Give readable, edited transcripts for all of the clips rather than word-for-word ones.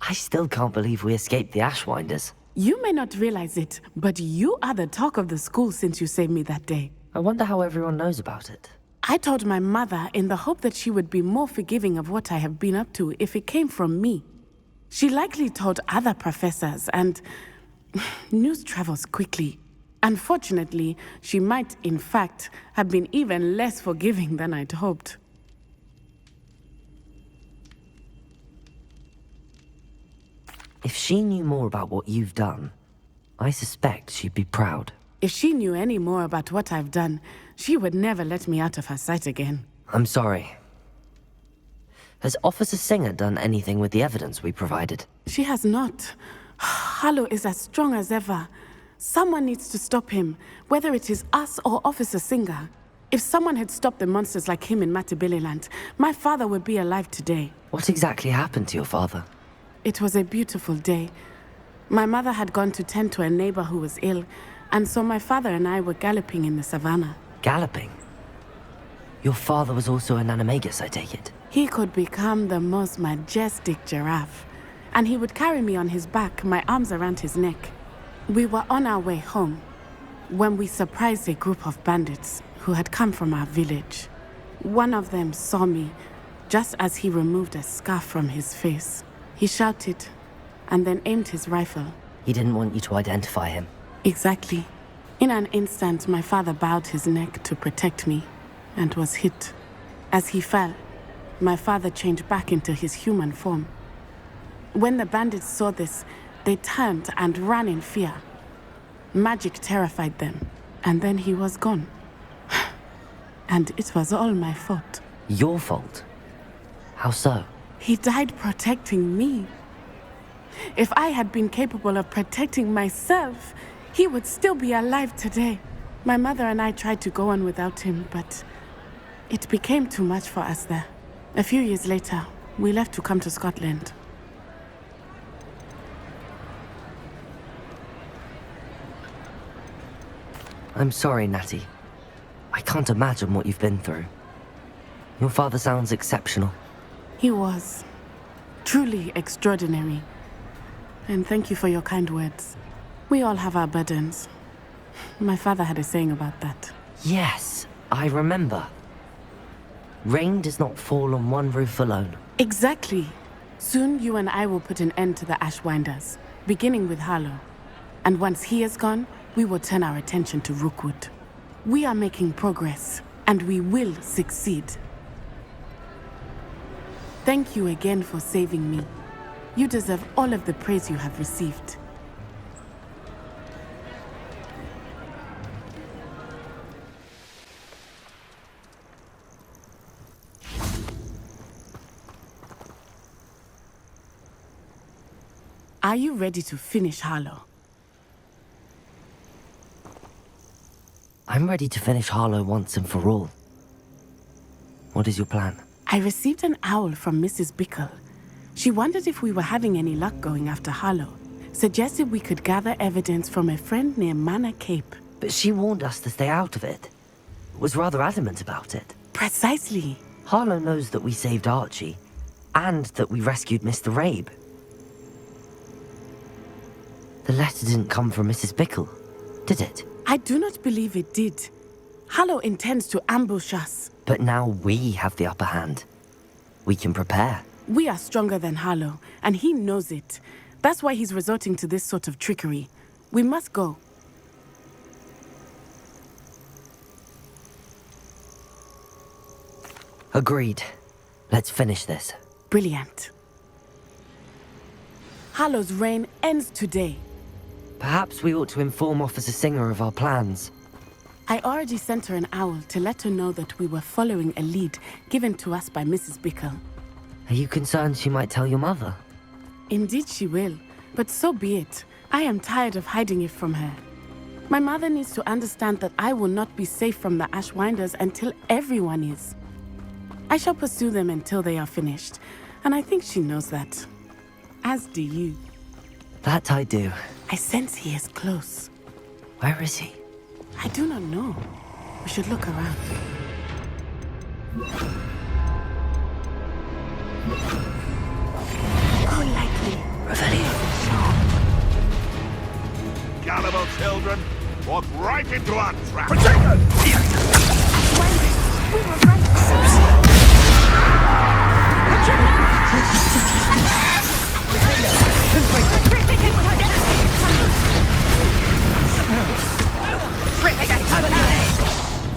I still can't believe we escaped the Ashwinders. You may not realize it, but you are the talk of the school since you saved me that day. I wonder how everyone knows about it. I told my mother in the hope that she would be more forgiving of what I have been up to if it came from me. She likely told other professors, and news travels quickly. Unfortunately, she might, in fact, have been even less forgiving than I'd hoped. If she knew more about what you've done, I suspect she'd be proud. If she knew any more about what I've done, she would never let me out of her sight again. I'm sorry. Has Officer Singer done anything with the evidence we provided? She has not. Harlow is as strong as ever. Someone needs to stop him, whether it is us or Officer Singer. If someone had stopped the monsters like him in Matabeleland, my father would be alive today. What exactly happened to your father? It was a beautiful day. My mother had gone to tend to a neighbor who was ill, and so my father and I were galloping in the savannah. Galloping? Your father was also an animagus, I take it? He could become the most majestic giraffe, and he would carry me on his back, my arms around his neck. We were on our way home when we surprised a group of bandits who had come from our village. One of them saw me just as he removed a scarf from his face. He shouted and then aimed his rifle. He didn't want you to identify him. Exactly. In an instant, my father bowed his neck to protect me and was hit. As he fell, my father changed back into his human form. When the bandits saw this, they turned and ran in fear. Magic terrified them, and then he was gone. And it was all my fault. Your fault? How so? He died protecting me. If I had been capable of protecting myself, he would still be alive today. My mother and I tried to go on without him, but it became too much for us there. A few years later, we left to come to Scotland. I'm sorry, Natty. I can't imagine what you've been through. Your father sounds exceptional. He was truly extraordinary. And thank you for your kind words. We all have our burdens. My father had a saying about that. Yes, I remember. Rain does not fall on one roof alone. Exactly. Soon you and I will put an end to the Ashwinders, beginning with Harlow. And once he is gone, we will turn our attention to Rookwood. We are making progress, and we will succeed. Thank you again for saving me. You deserve all of the praise you have received. Are you ready to finish Harlow? I'm ready to finish Harlow once and for all. What is your plan? I received an owl from Mrs. Bickle. She wondered if we were having any luck going after Harlow. Suggested we could gather evidence from a friend near Manor Cape. But she warned us to stay out of it. Was rather adamant about it. Precisely. Harlow knows that we saved Archie, and that we rescued Mr. Rabe. The letter didn't come from Mrs. Bickle, did it? I do not believe it did. Harlow intends to ambush us. But now we have the upper hand. We can prepare. We are stronger than Harlow, and he knows it. That's why he's resorting to this sort of trickery. We must go. Agreed. Let's finish this. Brilliant. Harlow's reign ends today. Perhaps we ought to inform Officer Singer of our plans. I already sent her an owl to let her know that we were following a lead given to us by Mrs. Bickle. Are you concerned she might tell your mother? Indeed she will, but so be it. I am tired of hiding it from her. My mother needs to understand that I will not be safe from the Ashwinders until everyone is. I shall pursue them until they are finished, and I think she knows that. As do you. That I do. I sense he is close. Where is he? I do not know. We should look around. Go lightly. children. Walk right into our trap.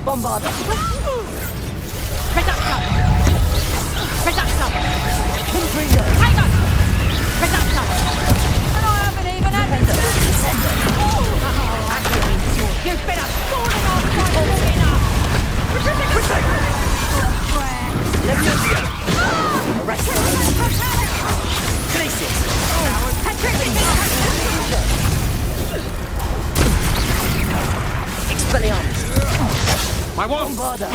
Bombarder. Reduction. Confringo. Hang on. Reduction. And I haven't even had it. You've been a falling off quite long enough. Expelliarmus. My wall. Bombarder.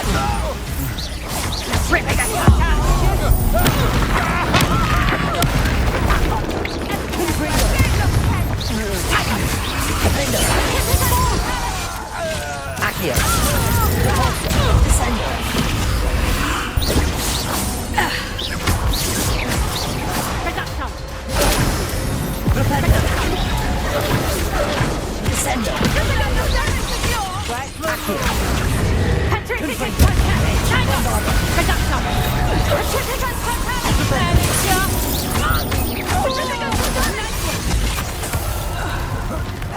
Accio. Descender. Reduction. Propender. Descender. Accio. Petrificus totalis. Hang on. Reduction. Petrificus totalis.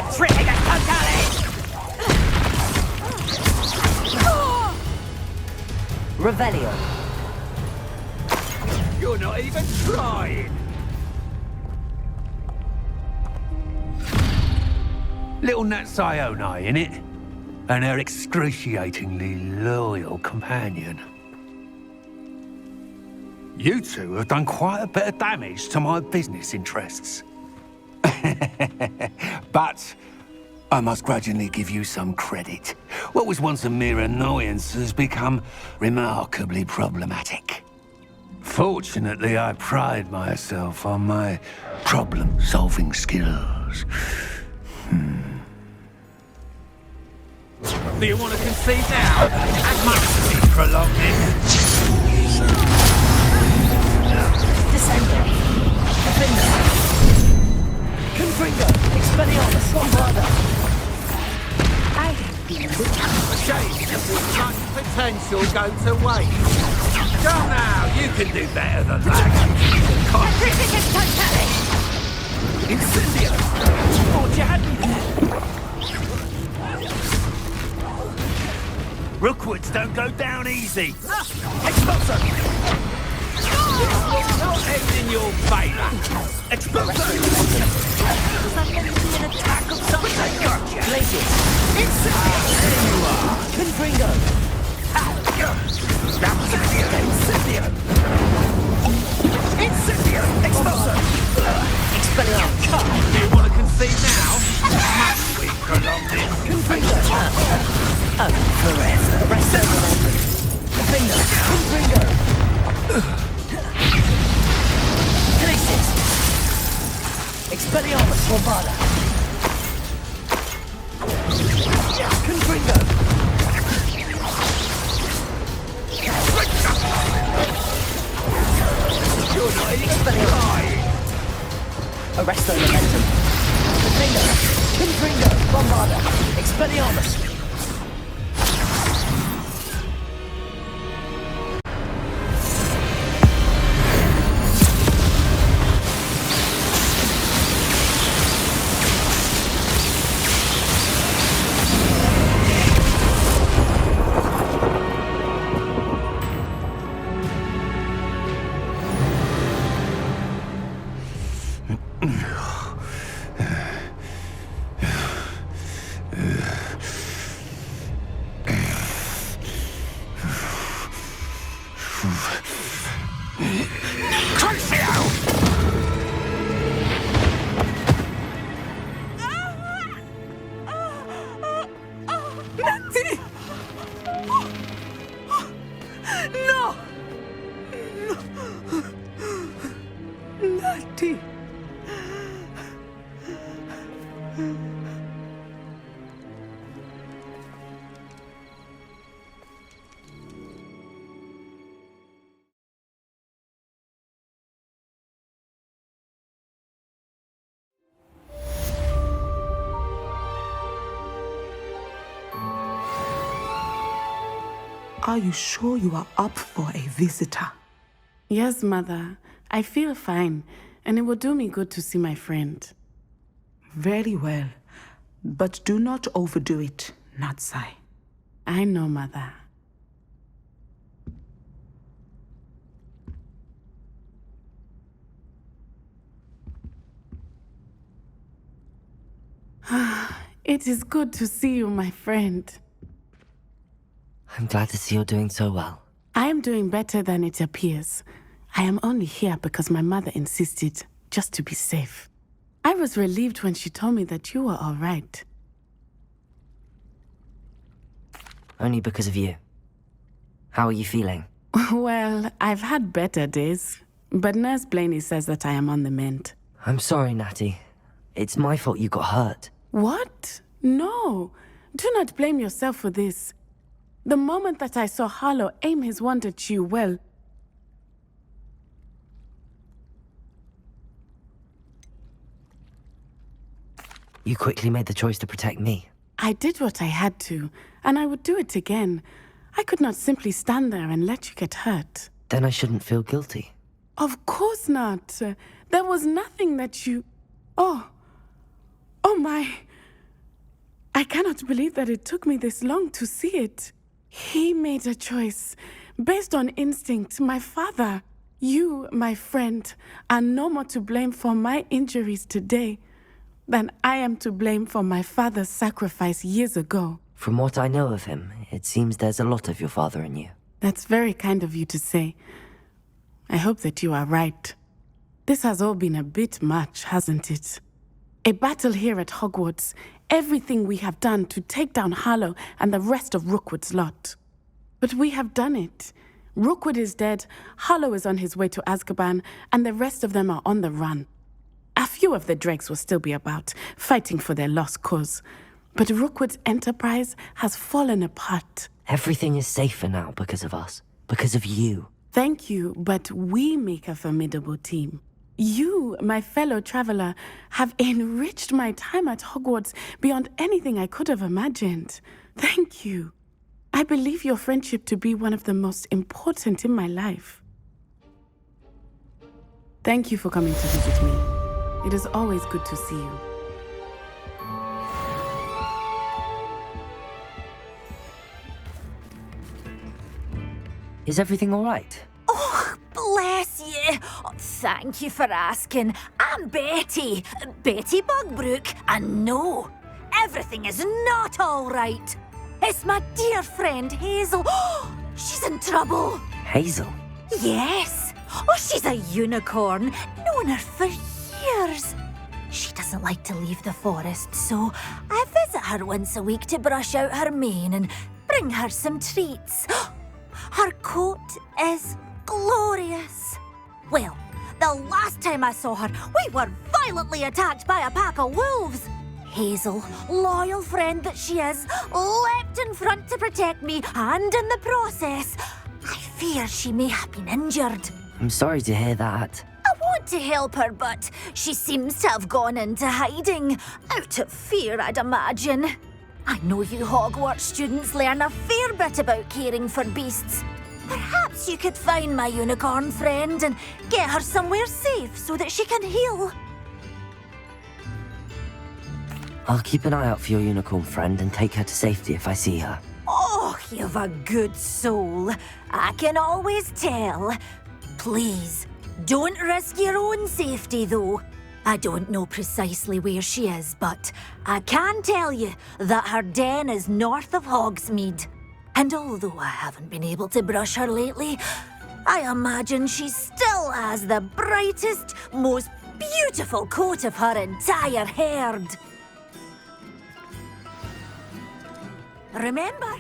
Petrificus totalis. Revelio. You're not even trying. Little Nat Sione, innit? And her excruciatingly loyal companion. You two have done quite a bit of damage to my business interests. But I must grudgingly give you some credit. What was once a mere annoyance has become remarkably problematic. Fortunately, I pride myself on my problem-solving skills. Do you want to concede now? As much as we prolong it. Descender. Defender. Confringo. Expelliarmus. Bombarder. I have been A shame to see much potential go to waste. Go now, you can do better than that. Petrificus totalis. Incendio! Thought you had me there. Rookwoods don't go down easy. Expulso! It's not end in your favour. Expulso! Does that meant to be an attack of some sort? Gotcha! Glacius. Incendio! There you are! Confringo. Incendio! Incendio! Expulso! Expelliarmus. Do you want to concede now? Must we prolong this? Confringo. Oh, forever. Rest over London. Defender. Confringo. Glacius. Expelliarmus. Bombarder. Confringo. You're not even trying. Arresto momentum. Defender. Confringo. Bombarder. Expelliarmus. Are you sure you are up for a visitor? Yes, Mother. I feel fine, and it will do me good to see my friend. Very well. But do not overdo it, Natsai. I know, Mother. It is good to see you, my friend. I'm glad to see you're doing so well. I am doing better than it appears. I am only here because my mother insisted, just to be safe. I was relieved when she told me that you were all right. Only because of you. How are you feeling? Well, I've had better days, but Nurse Blaney says that I am on the mend. I'm sorry, Natty. It's my fault you got hurt. What? No. Do not blame yourself for this. The moment that I saw Harlow aim his wand at you, well... You quickly made the choice to protect me. I did what I had to, and I would do it again. I could not simply stand there and let you get hurt. Then I shouldn't feel guilty. Of course not. There was nothing that you... Oh my... I cannot believe that it took me this long to see it. He made a choice, based on instinct. My father, you, my friend, are no more to blame for my injuries today than I am to blame for my father's sacrifice years ago. From what I know of him, it seems there's a lot of your father in you. That's very kind of you to say. I hope that you are right. This has all been a bit much, hasn't it? A battle here at Hogwarts, everything we have done to take down Harlow and the rest of Rookwood's lot. But we have done it. Rookwood is dead, Harlow is on his way to Azkaban, and the rest of them are on the run. A few of the dregs will still be about, fighting for their lost cause. But Rookwood's enterprise has fallen apart. Everything is safer now because of us. Because of you. Thank you, but we make a formidable team. You, my fellow traveler, have enriched my time at Hogwarts beyond anything I could have imagined. Thank you. I believe your friendship to be one of the most important in my life. Thank you for coming to visit me. It is always good to see you. Is everything all right? Oh, bless you. Oh, thank you for asking. I'm Betty. Betty Bugbrook. And no, everything is not all right. It's my dear friend Hazel. Oh, she's in trouble. Hazel? Yes. Oh, she's a unicorn. Known her for years. She doesn't like to leave the forest, so I visit her once a week to brush out her mane and bring her some treats. Her coat is glorious. Well, the last time I saw her, we were violently attacked by a pack of wolves. Hazel, loyal friend that she is, leapt in front to protect me, and in the process, I fear she may have been injured. I'm sorry to hear that. I want to help her, but she seems to have gone into hiding. Out of fear, I'd imagine. I know you Hogwarts students learn a fair bit about caring for beasts. Perhaps you could find my unicorn friend and get her somewhere safe so that she can heal. I'll keep an eye out for your unicorn friend and take her to safety if I see her. Oh, you've a good soul. I can always tell. Please, don't risk your own safety, though. I don't know precisely where she is, but I can tell you that her den is north of Hogsmeade. And although I haven't been able to brush her lately, I imagine she still has the brightest, most beautiful coat of her entire herd. Remember?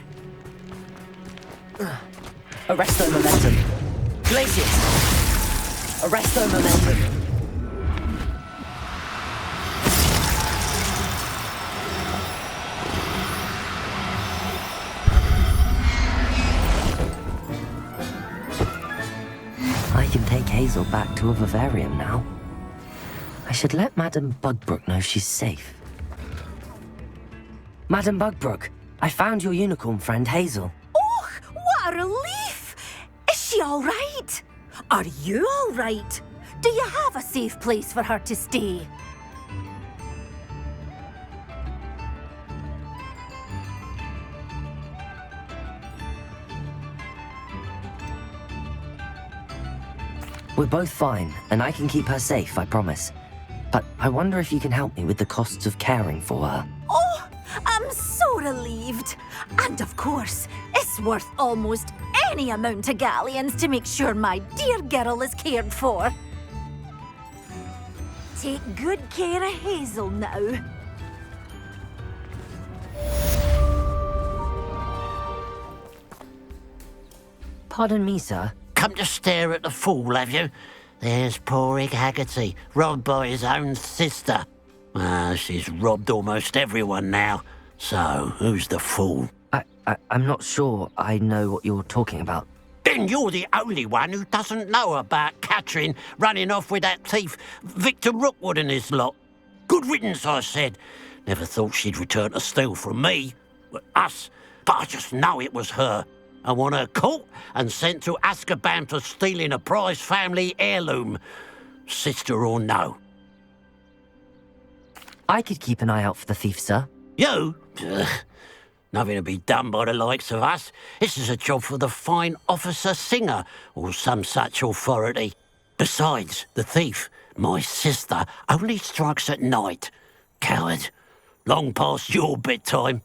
Arresto momentum. Glacius! Arresto momentum. I can take Hazel back to a vivarium now. I should let Madam Bugbrook know she's safe. Madam Bugbrook, I found your unicorn friend Hazel. Oh, What a relief! Is she all right? Are you all right? Do you have a safe place for her to stay? We're both fine, and I can keep her safe, I promise. But I wonder if you can help me with the costs of caring for her. Oh, I'm so relieved. And of course, it's worth almost any amount of galleons to make sure my dear girl is cared for. Take good care of Hazel now. Pardon me, sir. Come to stare at the fool, have you? There's poor Ig Haggerty, robbed by his own sister. She's robbed almost everyone now. So, who's the fool? I'm not sure I know what you're talking about. Then you're the only one who doesn't know about Catherine running off with that thief, Victor Rookwood and his lot. Good riddance, I said. Never thought she'd return to steal from me, us, but I just know it was her. I want her caught and sent to Azkaban for stealing a prize family heirloom. Sister or no. I could keep an eye out for the thief, sir. You? Ugh. Nothing to be done by the likes of us. This is a job for the fine officer Singer, or some such authority. Besides, the thief, my sister, only strikes at night. Coward. Long past your bedtime.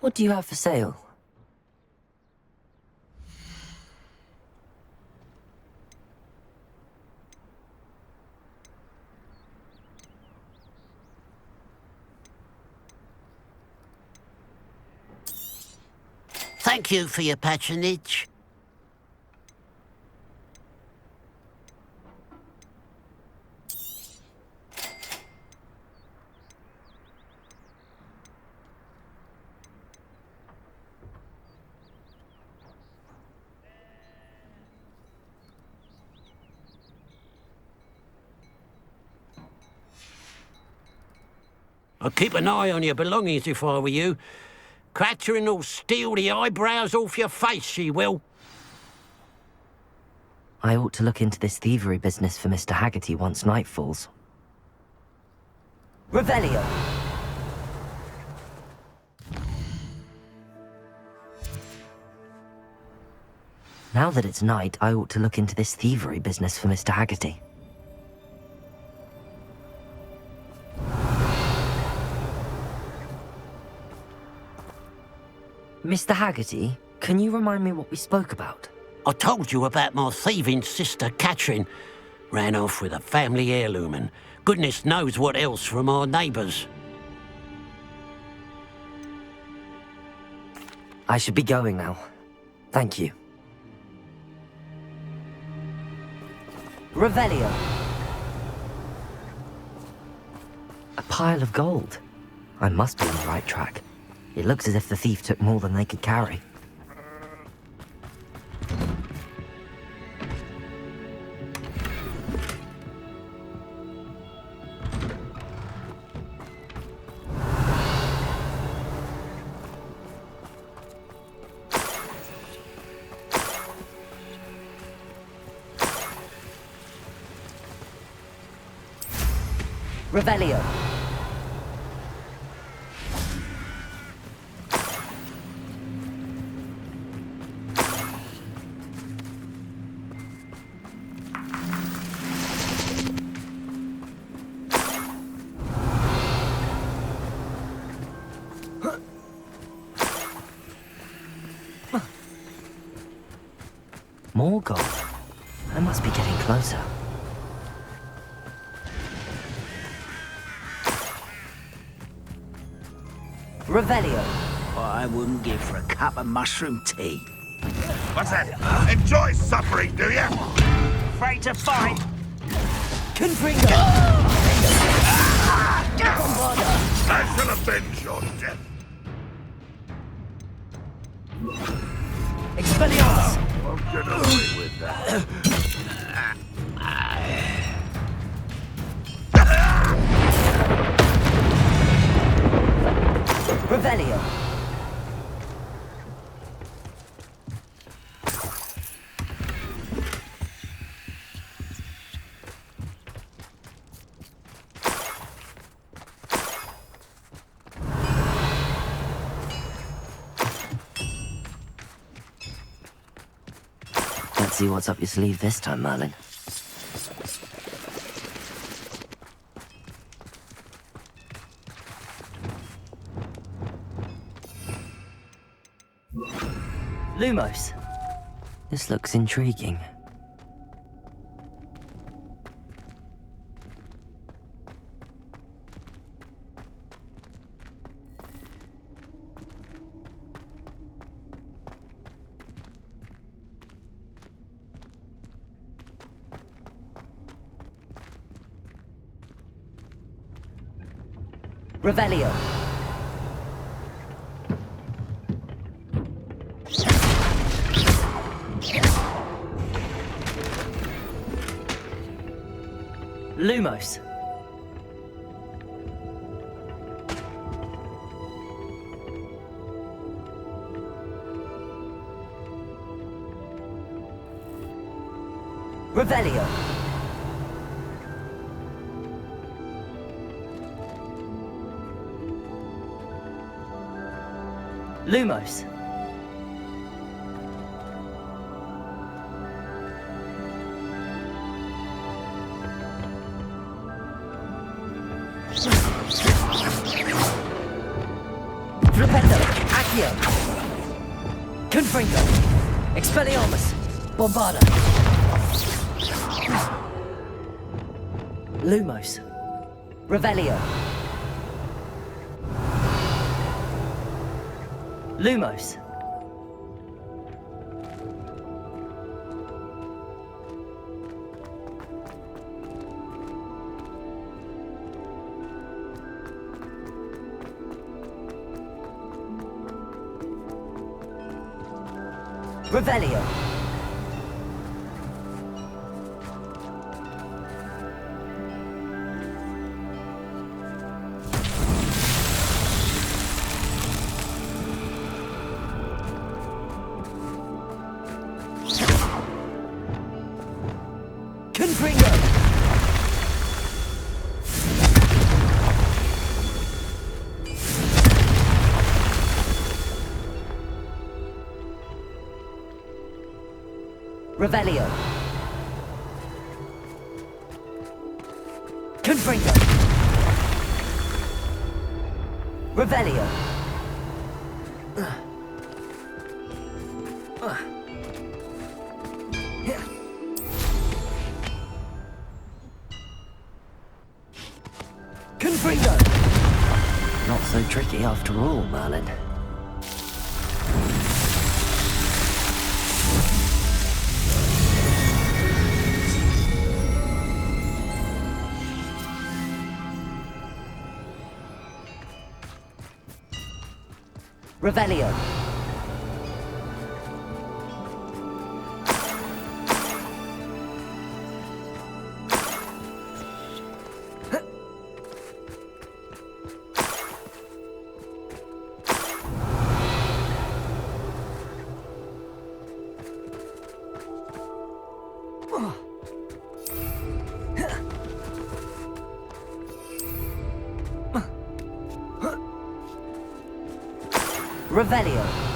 What do you have for sale? Thank you for your patronage. I'd keep an eye on your belongings if I were you. Catherine will steal the eyebrows off your face, she will. I ought to look into this thievery business for Mr. Haggerty once night falls. Revelio! Now that it's night, I ought to look into this thievery business for Mr. Haggerty. Mr. Haggerty, can you remind me what we spoke about? I told you about my thieving sister, Catherine. Ran off with a family heirloom and goodness knows what else from our neighbours. I should be going now. Thank you. Revelio! A pile of gold. I must be on the right track. It looks as if the thief took more than they could carry. Revelio. More gold. I must be getting closer. Revelio. I wouldn't give for a cup of mushroom tea. What's that? Enjoy suffering, do you? Afraid to fight? Confringo! I shall avenge your death. Expelliarmus! Won't get away with that. Revelio. Let's see what's up your sleeve this time, Merlin. Lumos. This looks intriguing. Revelio. Lumos. Revelio. Lumos. Flipendo. Accio. Confringo. Expelliarmus. Bombarda. Lumos. Revelio. Lumos. Revelio. Confringo. Revelio. Confringo. Revelio. Confringo. Not so tricky after all, Merlin. Revelio. Revelio.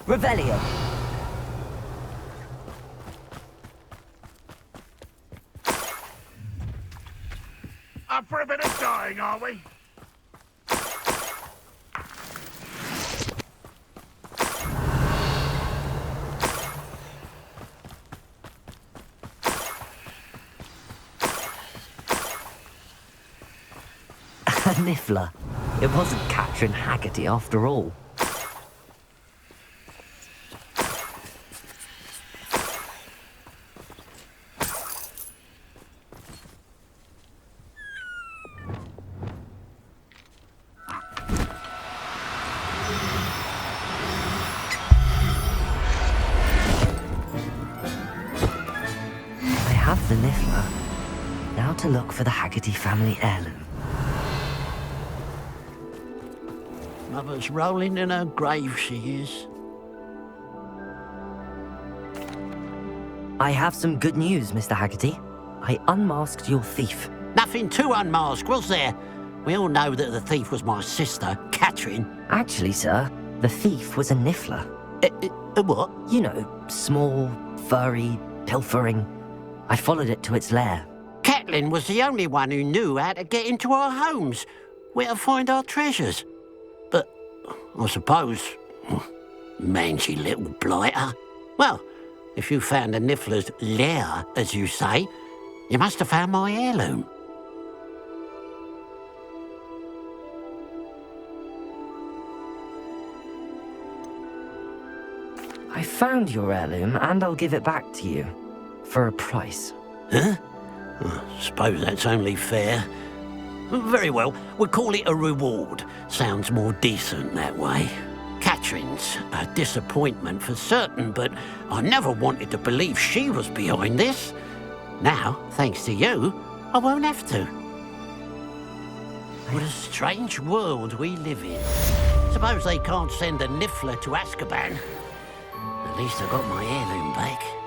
Revelio. Up for a bit of dying, are we? Niffler. It wasn't Catherine Haggerty after all. I have the Niffler. Now to look for the Haggerty family heirloom. Mother's rolling in her grave, she is. I have some good news, Mr. Haggerty. I unmasked your thief. Nothing to unmask, was there? We all know that the thief was my sister, Catherine. Actually, sir, the thief was a Niffler. A what? You know, small, furry, pilfering. I followed it to its lair. Catelyn was the only one who knew how to get into our homes, where to find our treasures. But I suppose, mangy little blighter. Well, if you found the Niffler's lair, as you say, you must have found my heirloom. I found your heirloom, and I'll give it back to you. For a price. Huh? I suppose that's only fair. Very well, we'll call it a reward. Sounds more decent that way. Catherine's a disappointment for certain, but I never wanted to believe she was behind this. Now, thanks to you, I won't have to. What a strange world we live in. Suppose they can't send a Niffler to Azkaban. At least I got my heirloom back.